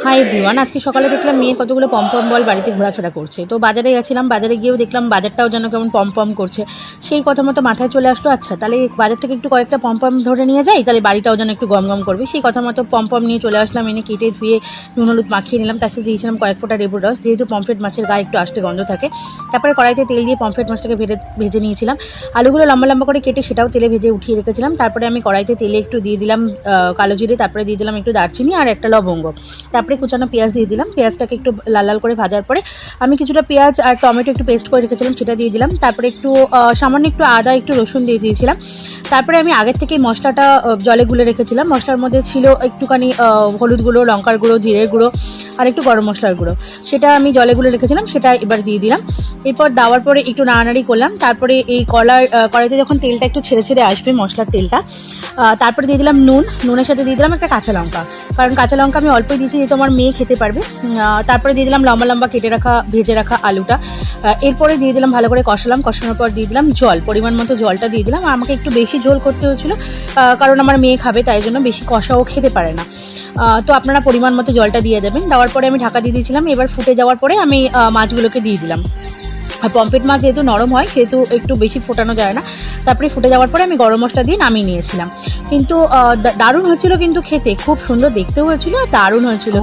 Hi everyone, আজকে সকালে দেখলাম মেয়ে কতগুলো পমপম বল বাড়িতে ঘোরাফেরা করছে। তো বাজারে গেছিলাম, বাজারে গিয়েও দেখলাম বাজারটাও যেন কেমন পমপম করছে। সেই কথা মতো মাথায় চলে আসলো, আচ্ছা তাহলে বাজার থেকে একটু কয়েকটা পমপম ধরে নিয়ে যাই, তাহলে বাড়িটাও যেন একটু গম গম করবে। সেই কথা মতো পমপম নিয়ে চলে আসলাম, এনে কেটে ধুয়ে নুন হলুদ মাখিয়ে নিলাম, তার সাথে দিয়েছিলাম কয়েক ফোঁটা লেবুর রস, যেহেতু পমফ্রেট মাছের গায়ে একটু আষ্টে গন্ধ থাকে। তারপরে কড়াইতে তেল দিয়ে পমফ্রেট মাছটাকে ভেজে নিয়েছিলাম। আলুগুলো লম্বা লম্বা করে কেটে সেটাও তেলে ভেজে উঠিয়ে রেখেছিলাম। তারপরে আমি কড়াইতে তেলে একটু দিয়ে দিলাম কালো জিরে, তারপরে দিয়ে দিলাম একটু দারচিনি আর একটা লবঙ্গ, তারপরে কুচানো পেঁয়াজ দিয়ে দিলাম। পেঁয়াজটাকে একটু লাল লাল করে ভাজার পরে আমি কিছুটা পেঁয়াজ আর টমেটো একটু পেস্ট করে রেখেছিলাম, সেটা দিয়ে দিলাম। তারপরে একটু সামান্য একটু আদা একটু রসুন দিয়ে দিয়েছিলাম। তারপরে আমি আগের থেকে মশলাটা জলে গুলে রেখেছিলাম। মশলার মধ্যে ছিল একটুখানি হলুদ গুঁড়ো, লঙ্কার গুঁড়ো, জিরের গুঁড়ো আর একটু গরম মশলার গুঁড়ো, সেটা আমি জলে গুলে রেখেছিলাম, সেটা এবার দিয়ে দিলাম। এরপর দেওয়ার পরে একটু নাড়ানাড়ি করলাম। তারপরে এই কড়াইতে যখন তেলটা একটু ছেড়ে ছেড়ে আসবে মশলার তেলটা, তারপরে দিয়ে দিলাম নুনের সাথে দিয়ে দিলাম একটা কাঁচা লঙ্কা, কারণ কাঁচা লঙ্কা আমি অল্পই দিয়েছি যেহেতু আমার মেয়ে খেতে পারবে। তারপরে দিয়ে দিলাম লম্বা লম্বা ভেজে রাখা আলুটা। এরপরে দিয়ে দিলাম, ভালো করে কষানোর পর দিয়ে দিলাম জল, পরিমাণ মতো জলটা দিয়ে দিলাম। আমাকে একটু বেশি ঝোল করতে হয়েছিল, কারণ আমার মেয়ে খাবে, তাই জন্য বেশি কষাও খেতে পারে না। তো আপনারা পরিমাণ মতো জলটা দিয়ে দেবেন। দেওয়ার পরে আমি ঢাকা দিয়ে দিয়েছিলাম। এবার ফুটে যাওয়ার পরে আমি মাছগুলোকে দিয়ে দিলাম। আর পমফ্রেট মাছ যেহেতু নরম হয় সেহেতু একটু বেশি ফোটানো যায় না। তারপরে ফুটে যাওয়ার পরে আমি গরম মশলা দিয়ে নামিয়ে নিয়েছিলাম। কিন্তু দারুণ হয়েছিল, কিন্তু খেতে খুব সুন্দর দেখতেও হয়েছিল আর দারুণ হয়েছিল।